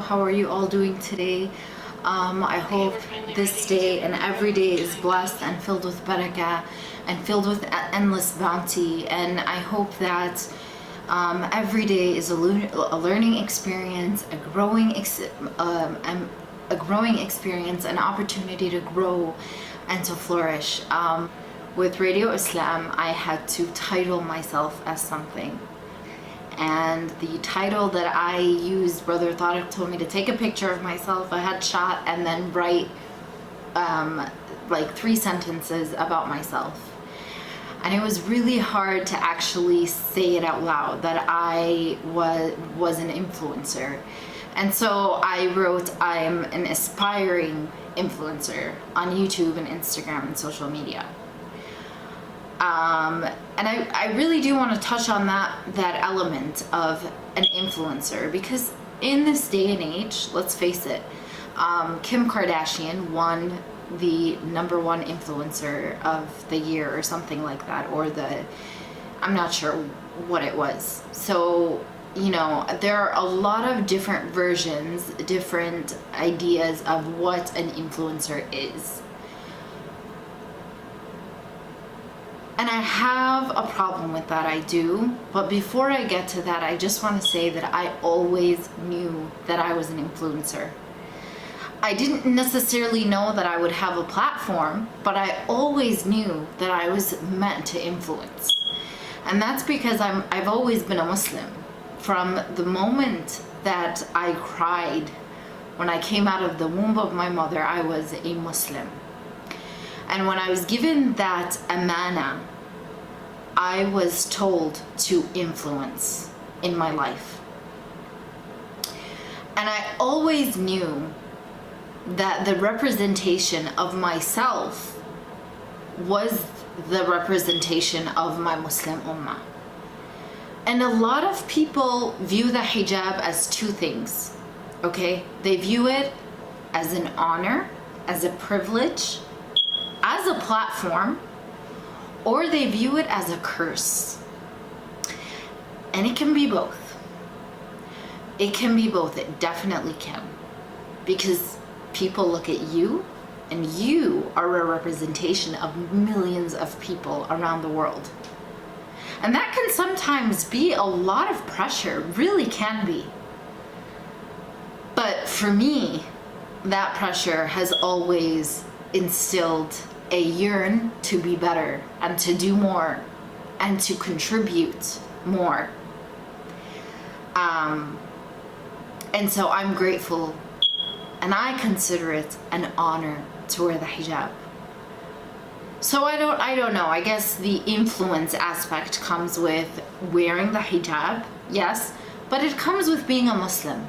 How are you all doing today? I hope this day and every day is blessed and filled with barakah and filled with endless bounty. And I hope that every day is a learning experience, a growing experience, an opportunity to grow and to flourish. With Radio Islam, I had to title myself as something. And the title that I used, Brother Tariq told me to take a picture of myself, a headshot, and then write like 3 sentences about myself. And it was really hard to actually say it out loud that I was an influencer. And so I wrote, I'm an aspiring influencer on YouTube and Instagram and social media. And I really do want to touch on that element of an influencer, because in this day and age, let's face it, Kim Kardashian won the #1 influencer of the year or something like that, or I'm not sure what it was. So, you know, there are a lot of different versions, different ideas of what an influencer is. And I have a problem with that, I do. But before I get to that, I just want to say that I always knew that I was an influencer. I didn't necessarily know that I would have a platform, but I always knew that I was meant to influence. And that's because I've always been a Muslim. From the moment that I cried when I came out of the womb of my mother, I was a Muslim. And when I was given that amana, I was told to influence in my life. And I always knew that the representation of myself was the representation of my Muslim ummah. And a lot of people view the hijab as 2 things, okay? They view it as an honor, as a privilege, as a platform, or they view it as a curse. And it can be both. It can be both. It definitely can. Because people look at you, and you are a representation of millions of people around the world. And that can sometimes be a lot of pressure, really can be. But for me, that pressure has always instilled a yearn to be better and to do more and to contribute more. And so I'm grateful, and I consider it an honor to wear the hijab. So I don't know, I guess the influence aspect comes with wearing the hijab, yes, but it comes with being a Muslim.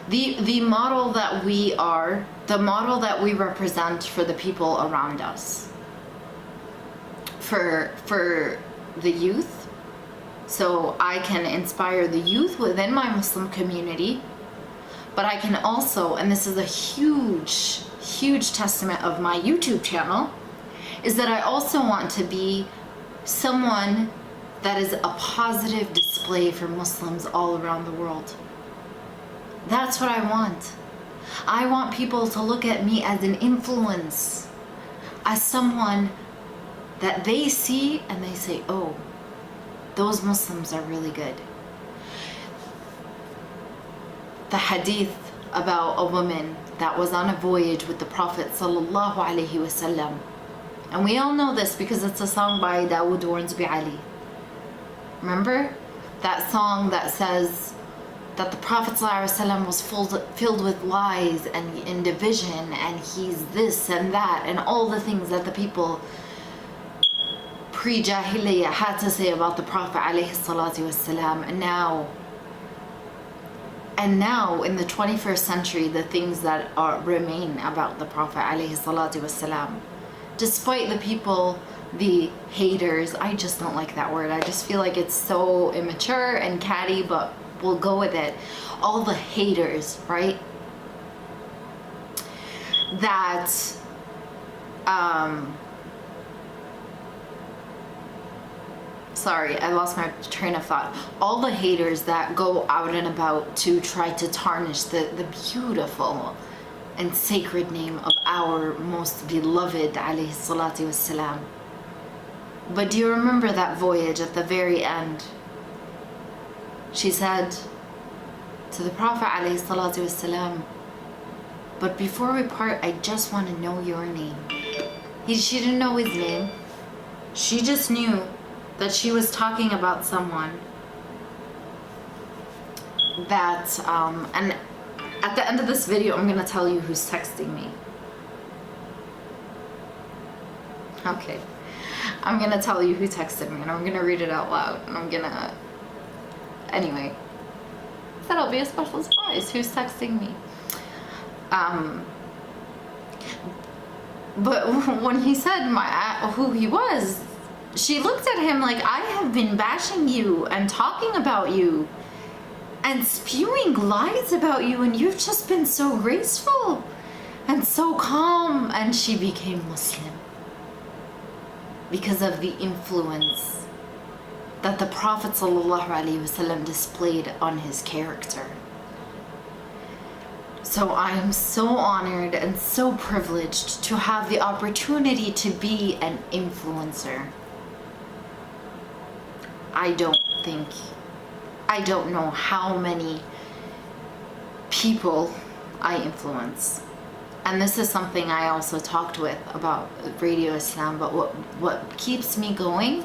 The model that we are, the model that we represent for the people around us, for the youth. So I can inspire the youth within my Muslim community, but I can also, and this is a huge testament of my YouTube channel, is that I also want to be someone that is a positive display for Muslims all around the world. That's what I want. I want people to look at me as an influence, as someone that they see and they say, oh, those Muslims are really good. The hadith about a woman that was on a voyage with the Prophet sallallahu alaihi wasallam. And we all know this because it's a song by Dawood Warnsby Ali. Remember? That song that says that the Prophet ﷺ was filled with lies and division, and he's this and that, and all the things that the people pre-Jahiliyyah had to say about the Prophet ﷺ. And now in the 21st century, the things that remain about the Prophet ﷺ, despite the people, the haters, I just don't like that word. I just feel like it's so immature and catty, but we'll go with it. All the haters, right? That sorry, I lost my train of thought. All the haters that go out and about to try to tarnish the beautiful and sacred name of our most beloved alayhi salatu wassalam. But do you remember that voyage at the very end? She said to the Prophet alayhi salatu wassalam, but before we part, I just want to know your name. She didn't know his name. She just knew that she was talking about someone that, and at the end of this video, I'm going to tell you who's texting me. Okay. I'm going to tell you who texted me, and I'm going to read it out loud, and I'm going to... Anyway. That'll be a special surprise. Who's texting me? But when he said who he was, she looked at him like, I have been bashing you and talking about you and spewing lies about you, and you've just been so graceful and so calm. And she became Muslim because of the influence that the Prophet ﷺ displayed on his character. So I am so honored and so privileged to have the opportunity to be an influencer. I don't know how many people I influence. And this is something I also talked with about Radio Islam, but what keeps me going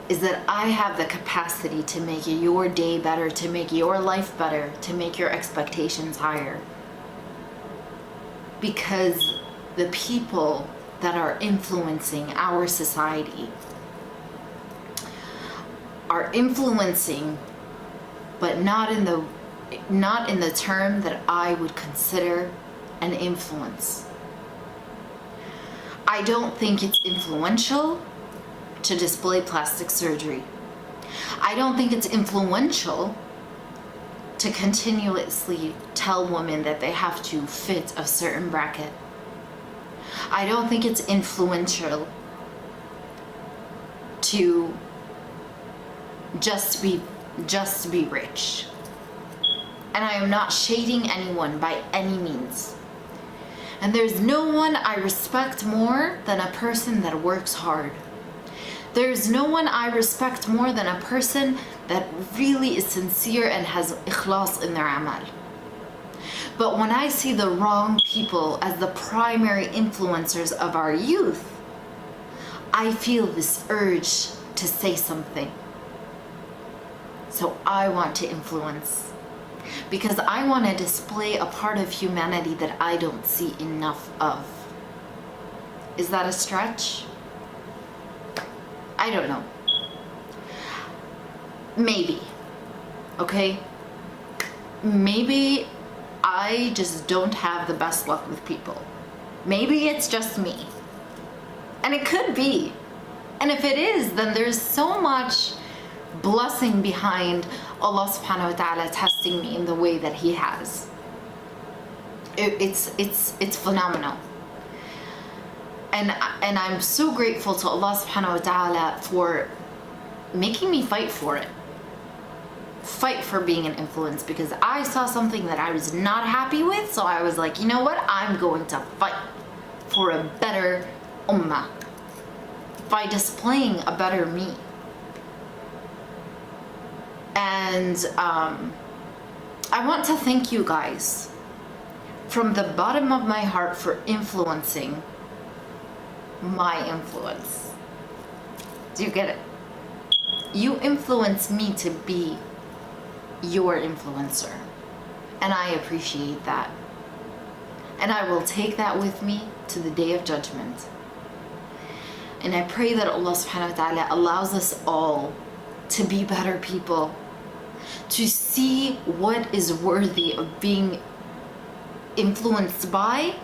is that I have the capacity to make your day better, to make your life better, to make your expectations higher. Because the people that are influencing our society are influencing, but not in the term that I would consider an influence. I don't think it's influential to display plastic surgery. I don't think it's influential to continuously tell women that they have to fit a certain bracket. I don't think it's influential to just be rich. And I am not shading anyone by any means. And there's no one I respect more than a person that works hard. There's no one I respect more than a person that really is sincere and has ikhlas in their amal. But when I see the wrong people as the primary influencers of our youth, I feel this urge to say something. So I want to influence, because I want to display a part of humanity that I don't see enough of. Is that a stretch? I don't know. Maybe. Okay? Maybe I just don't have the best luck with people. Maybe it's just me. And it could be. And if it is, then there's so much blessing behind Allah subhanahu wa ta'ala testing me in the way that He has. It's phenomenal. And I'm so grateful to Allah subhanahu wa ta'ala for making me fight for it. Fight for being an influence, because I saw something that I was not happy with, so I was like, you know what? I'm going to fight for a better ummah by displaying a better me. And I want to thank you guys from the bottom of my heart for influencing my influence. Do you get it? You influence me to be your influencer, and I appreciate that. And I will take that with me to the day of judgment. And I pray that Allah subhanahu wa ta'ala allows us all to be better people, to see what is worthy of being influenced by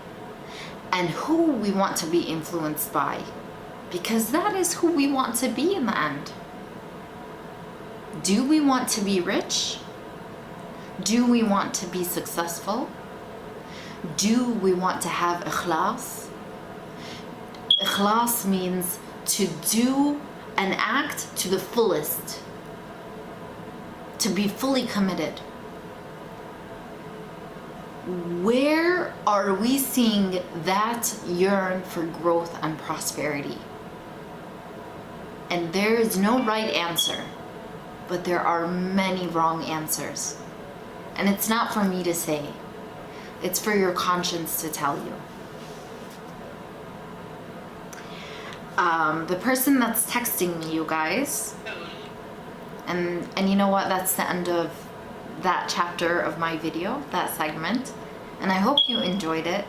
and who we want to be influenced by, because that is who we want to be in the end. Do we want to be rich? Do we want to be successful? Do we want to have ikhlas? Ikhlas means to do and act to the fullest, to be fully committed, where are we seeing that yearn for growth and prosperity? And there is no right answer, but there are many wrong answers. And it's not for me to say, it's for your conscience to tell you. The person that's texting me, you guys, and you know what, that's the end of that chapter of my video, that segment, and I hope you enjoyed it.